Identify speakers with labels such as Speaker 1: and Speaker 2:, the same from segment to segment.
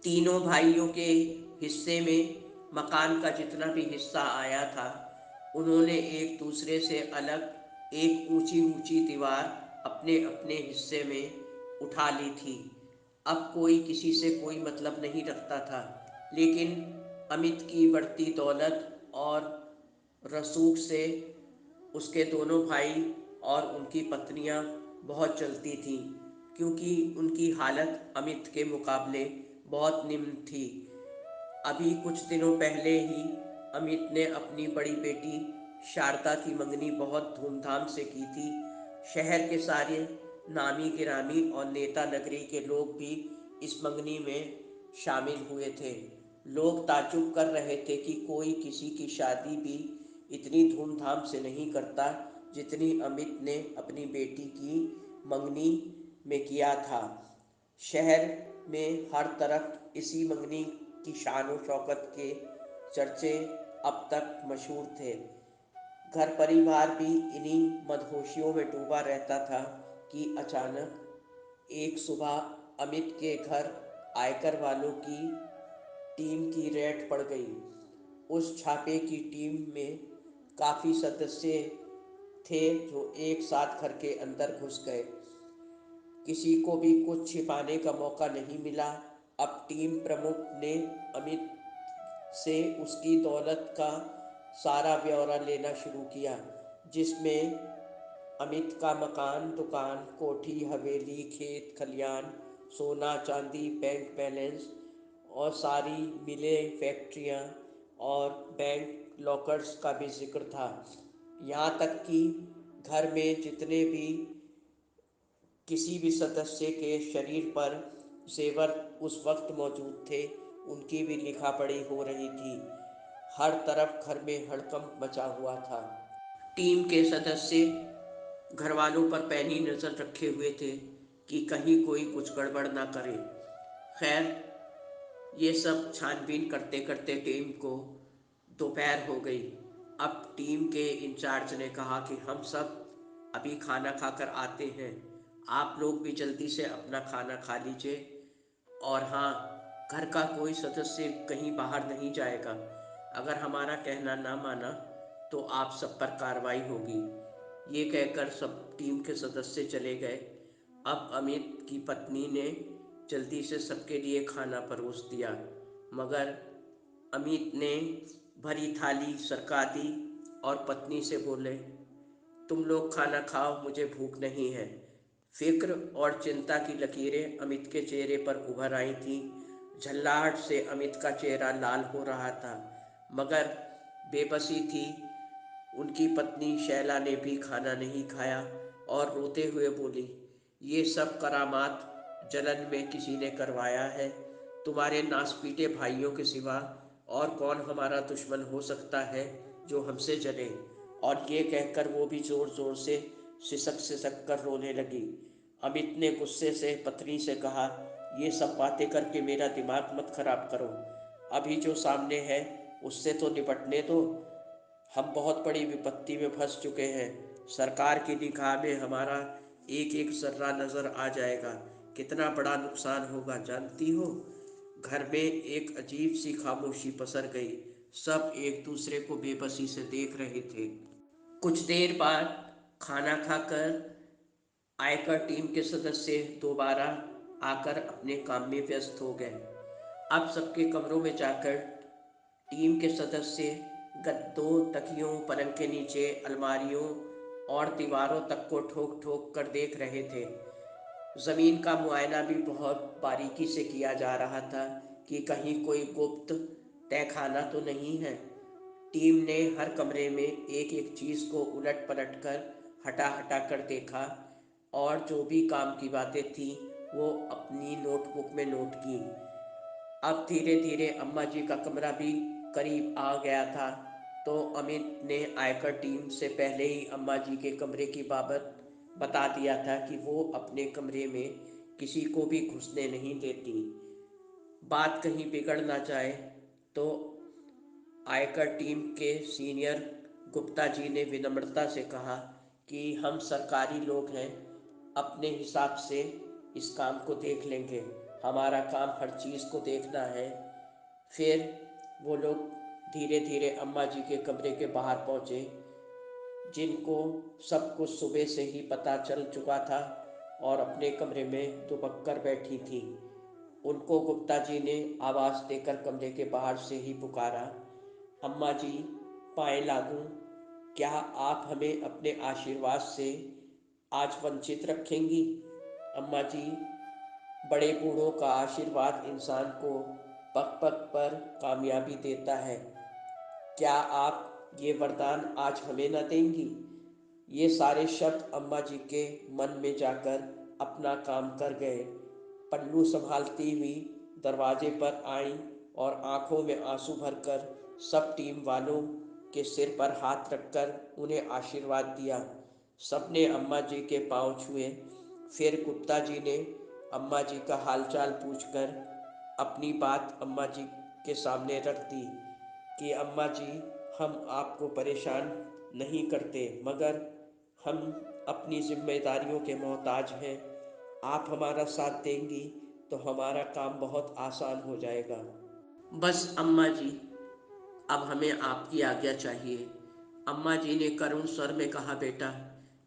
Speaker 1: तीनों भाइयों के हिस्से में मकान का जितना भी हिस्सा आया था, उन्होंने एक दूसरे से अलग एक ऊंची ऊंची दीवार अपने अपने हिस्से में उठा ली थी। अब कोई किसी से कोई मतलब नहीं रखता था, लेकिन अमित की बढ़ती दौलत और रसूख से उसके दोनों भाई और उनकी पत्नियां बहुत चलती थीं, क्योंकि उनकी हालत अमित के मुकाबले बहुत निम्न थी। अभी कुछ दिनों पहले ही अमित ने अपनी बड़ी बेटी शारदा की मंगनी बहुत धूमधाम से की थी। शहर के सारे नामी गिरामी और नेता नगरी के लोग भी इस मंगनी में शामिल हुए थे। लोग ताज्जुब कर रहे थे कि कोई किसी की शादी भी इतनी धूमधाम से नहीं करता जितनी अमित ने अपनी बेटी की मंगनी में किया था। शहर में हर तरफ इसी मंगनी की शान और शौकत के चर्चे अब तक मशहूर थे। घर परिवार भी इन्हीं मदहोशियों में डूबा रहता था कि अचानक एक सुबह अमित के घर आयकर वालों की टीम की रेड पड़ गई। उस छापे की टीम में काफ़ी सदस्य थे जो एक साथ घर के अंदर घुस गए। किसी को भी कुछ छिपाने का मौका नहीं मिला। अब टीम प्रमुख ने अमित से उसकी दौलत का सारा ब्यौरा लेना शुरू किया, जिसमें अमित का मकान, दुकान, कोठी, हवेली, खेत खलियान, सोना चांदी, बैंक बैलेंस और सारी मिलें, फैक्ट्रियां और बैंक लॉकर्स का भी जिक्र था। यहाँ तक कि घर में जितने भी किसी भी सदस्य के शरीर पर जेवर उस वक्त मौजूद थे, उनकी भी लिखा पढ़ी हो रही थी। हर तरफ घर में हड़कंप मचा हुआ था। टीम के सदस्य घर वालों पर पैनी नज़र रखे हुए थे कि कहीं कोई कुछ गड़बड़ ना करे। खैर, ये सब छानबीन करते करते टीम को दोपहर हो गई। अब टीम के इंचार्ज ने कहा कि हम सब अभी खाना खाकर आते हैं, आप लोग भी जल्दी से अपना खाना खा लीजिए। और हाँ, घर का कोई सदस्य कहीं बाहर नहीं जाएगा। अगर हमारा कहना ना माना तो आप सब पर कार्रवाई होगी। ये कहकर सब टीम के सदस्य चले गए। अब अमित की पत्नी ने जल्दी से सबके लिए खाना परोस दिया, मगर अमित ने भरी थाली सरका दी और पत्नी से बोले, तुम लोग खाना खाओ, मुझे भूख नहीं है। फिक्र और चिंता की लकीरें अमित के चेहरे पर उभर आई थीं। झल्लाहट से अमित का चेहरा लाल हो रहा था, मगर बेबसी थी। उनकी पत्नी शैला ने भी खाना नहीं खाया और रोते हुए बोली, ये सब करामात जलन में किसी ने करवाया है। तुम्हारे नासपीटे भाइयों के सिवा और कौन हमारा दुश्मन हो सकता है जो हमसे जले। और ये कहकर वो भी जोर जोर से सिसक सिसक कर रोने लगी। अमित ने गुस्से से पत्नी से कहा, ये सब बातें करके मेरा दिमाग मत खराब करो। अभी जो सामने है उससे तो निपटने दो। हम बहुत बड़ी विपत्ति में फंस चुके हैं। सरकार की निगाह में हमारा एक एक जर्रा नजर आ जाएगा। कितना बड़ा नुकसान होगा जानती हो। घर में एक अजीब सी खामोशी पसर गई। सब एक दूसरे को बेबसी से देख रहे थे। कुछ देर बाद खाना खाकर आयकर टीम के सदस्य दोबारा आकर अपने काम में व्यस्त हो गए। अब सबके कमरों में जाकर टीम के सदस्य गद्दों, तकियों, पलंग के नीचे, अलमारियों और दीवारों तक को ठोक ठोक कर देख रहे थे। जमीन का मुआयना भी बहुत बारीकी से किया जा रहा था कि कहीं कोई गुप्त तहखाना तो नहीं है। टीम ने हर कमरे में एक एक चीज़ को उलट पलट कर हटा हटा कर देखा और जो भी काम की बातें थीं वो अपनी नोटबुक में नोट की। अब धीरे धीरे अम्मा जी का कमरा भी करीब आ गया था, तो अमित ने आयकर टीम से पहले ही अम्मा जी के कमरे की बाबत बता दिया था कि वो अपने कमरे में किसी को भी घुसने नहीं देती। बात कहीं बिगड़ ना जाए, तो आयकर टीम के सीनियर गुप्ता जी ने विनम्रता से कहा कि हम सरकारी लोग हैं, अपने हिसाब से इस काम को देख लेंगे। हमारा काम हर चीज़ को देखना है। फिर वो लोग धीरे धीरे अम्मा जी के कमरे के बाहर पहुँचे, जिनको सब कुछ सुबह से ही पता चल चुका था और अपने कमरे में दुबक कर बैठी थी। उनको गुप्ता जी ने आवाज़ देकर कमरे के बाहर से ही पुकारा, अम्मा जी, पाए लागूं, क्या आप हमें अपने आशीर्वाद से आज वंचित रखेंगी? अम्मा जी, बड़े बूढ़ों का आशीर्वाद इंसान को पग पग पर कामयाबी देता है। क्या आप ये वरदान आज हमें न देंगी? ये सारे शब्द अम्मा जी के मन में जाकर अपना काम कर गए। पल्लू संभालती हुई दरवाजे पर आई और आंखों में आंसू भरकर सब टीम वालों के सिर पर हाथ रखकर उन्हें आशीर्वाद दिया। सबने अम्मा जी के पांव छुए। फिर गुप्ता जी ने अम्मा जी का हालचाल पूछकर अपनी बात अम्मा जी के सामने रख दी कि अम्मा जी, हम आपको परेशान नहीं करते, मगर हम अपनी जिम्मेदारियों के मोहताज हैं। आप हमारा साथ देंगी तो हमारा काम बहुत आसान हो जाएगा। बस अम्मा जी, अब हमें आपकी आज्ञा चाहिए। अम्मा जी ने करुण स्वर में कहा, बेटा,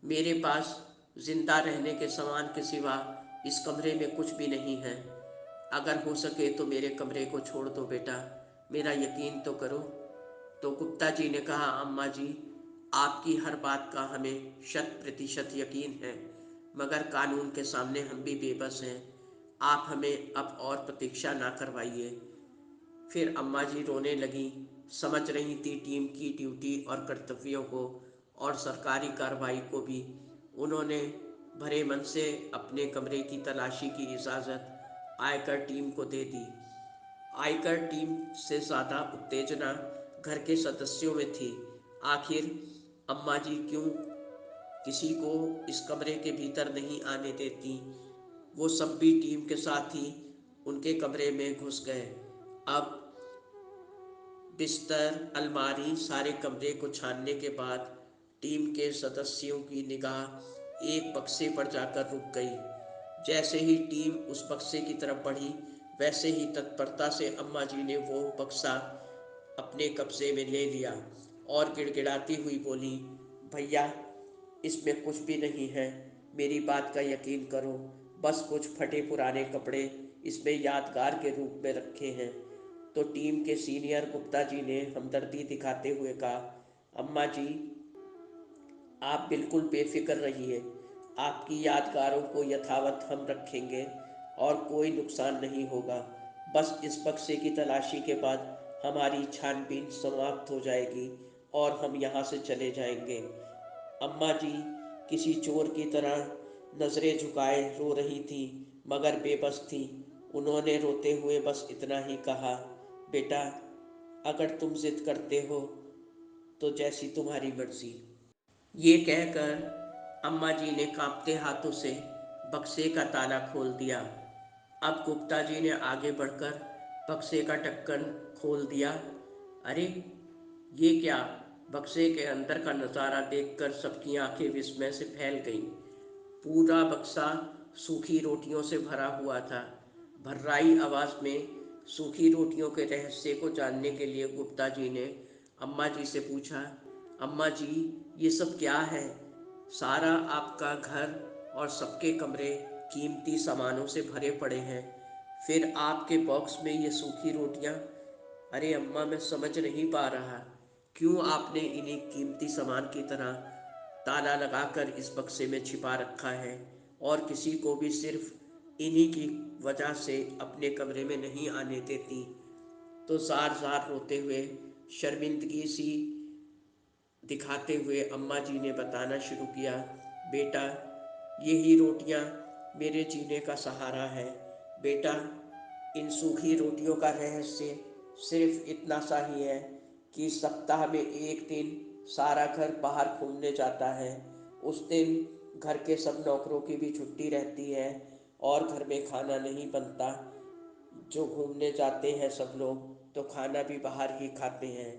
Speaker 1: मेरे पास जिंदा रहने के समान के सिवा इस कमरे में कुछ भी नहीं है। अगर हो सके तो मेरे कमरे को छोड़ दो बेटा, मेरा यकीन तो करो। तो गुप्ता जी ने कहा, अम्मा जी, आपकी हर बात का हमें 100% यकीन है, मगर कानून के सामने हम भी बेबस हैं। आप हमें अब और प्रतीक्षा ना करवाइए। फिर अम्मा जी रोने लगी। समझ रही थी टीम की ड्यूटी और कर्तव्यों को और सरकारी कार्रवाई को भी। उन्होंने भरे मन से अपने कमरे की तलाशी की इजाज़त आयकर टीम को दे दी। आयकर टीम से ज़्यादा उत्तेजना घर के सदस्यों में थी। आखिर अम्मा जी क्यों किसी को इस कमरे के भीतर नहीं आने देती? वो सब भी टीम के साथ ही उनके कमरे में घुस गए। अब बिस्तर, अलमारी, सारे कमरे को छानने के बाद टीम के सदस्यों की निगाह एक बक्से पर जाकर रुक गई। जैसे ही टीम उस बक्से की तरफ बढ़ी, वैसे ही तत्परता से अम्मा जी ने वो बक्सा अपने कब्जे में ले लिया और गिड़गिड़ाती हुई बोली, भैया, इसमें कुछ भी नहीं है, मेरी बात का यकीन करो। बस कुछ फटे पुराने कपड़े इसमें यादगार के रूप में रखे हैं। तो टीम के सीनियर गुप्ता जी ने हमदर्दी दिखाते हुए कहा, अम्मा जी, आप बिल्कुल बेफिक्र रहिए। आपकी यादगारों को यथावत हम रखेंगे और कोई नुकसान नहीं होगा। बस इस बक्से की तलाशी के बाद हमारी छानबीन समाप्त हो जाएगी और हम यहाँ से चले जाएंगे। अम्मा जी किसी चोर की तरह नज़रें झुकाए रो रही थी, मगर बेबस थी। उन्होंने रोते हुए बस इतना ही कहा, बेटा, अगर तुम जिद करते हो तो जैसी तुम्हारी मर्जी। ये कहकर अम्मा जी ने कांपते हाथों से बक्से का ताला खोल दिया। अब गुप्ता जी ने आगे बढ़कर बक्से का ढक्कन खोल दिया। अरे, ये क्या? बक्से के अंदर का नज़ारा देखकर सबकी आंखें विस्मय से फैल गईं। पूरा बक्सा सूखी रोटियों से भरा हुआ था। भर्राई आवाज़ में सूखी रोटियों के रहस्य को जानने के लिए गुप्ता जी ने अम्मा जी से पूछा, अम्मा जी, ये सब क्या है? सारा आपका घर और सबके कमरे कीमती सामानों से भरे पड़े हैं, फिर आपके बॉक्स में ये सूखी रोटियां? अरे अम्मा, मैं समझ नहीं पा रहा, क्यों आपने इन्हें कीमती सामान की तरह ताला लगाकर इस बक्से में छिपा रखा है और किसी को भी सिर्फ इन्हीं की वजह से अपने कमरे में नहीं आने देती? तो जार जार रोते हुए, शर्मिंदगी सी दिखाते हुए अम्मा जी ने बताना शुरू किया, बेटा, यही रोटियां मेरे जीने का सहारा है। बेटा, इन सूखी रोटियों का रहस्य सिर्फ इतना सा ही है कि सप्ताह में एक दिन सारा घर बाहर घूमने जाता है। उस दिन घर के सब नौकरों की भी छुट्टी रहती है और घर में खाना नहीं बनता। जो घूमने जाते हैं सब लोग तो खाना भी बाहर ही खाते हैं।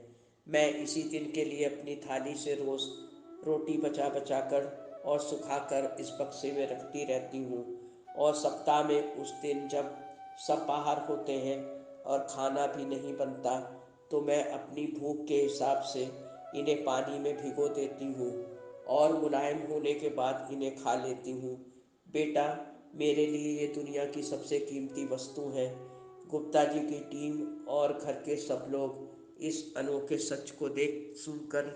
Speaker 1: मैं इसी दिन के लिए अपनी थाली से रोज़ रोटी बचा बचा कर और सुखा कर इस बक्से में रखती रहती हूँ, और सप्ताह में उस दिन जब सब बाहर होते हैं और खाना भी नहीं बनता, तो मैं अपनी भूख के हिसाब से इन्हें पानी में भिगो देती हूँ और मुलायम होने के बाद इन्हें खा लेती हूँ। बेटा, मेरे लिए ये दुनिया की सबसे कीमती वस्तु है। गुप्ता जी की टीम और घर के सब लोग इस अनोखे सच को देख सुनकर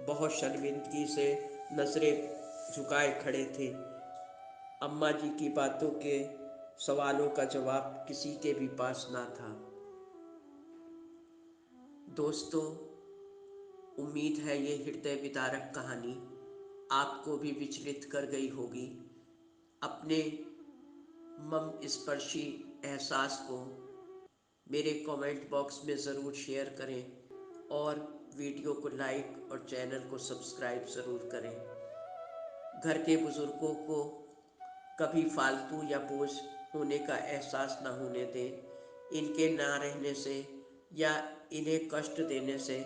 Speaker 1: बहुत शर्मिंदगी से नजरें झुकाए खड़े थे। अम्मा जी की बातों के सवालों का जवाब किसी के भी पास ना था। दोस्तों, उम्मीद है ये हृदय विदारक कहानी आपको भी विचलित कर गई होगी। अपने मम स्पर्शी एहसास को मेरे कमेंट बॉक्स में ज़रूर शेयर करें और वीडियो को लाइक और चैनल को सब्सक्राइब ज़रूर करें। घर के बुज़ुर्गों को कभी फालतू या बोझ होने का एहसास न होने दें। इनके ना रहने से या इन्हें कष्ट देने से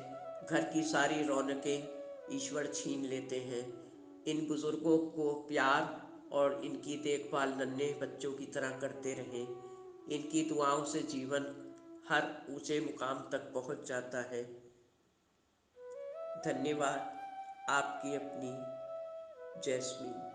Speaker 1: घर की सारी रौनकें ईश्वर छीन लेते हैं। इन बुज़ुर्गों को प्यार और इनकी देखभाल नन्हे बच्चों की तरह करते रहें। इनकी दुआओं से जीवन हर ऊंचे मुकाम तक पहुंच जाता है। धन्यवाद। आपकी अपनी जैस्मीन।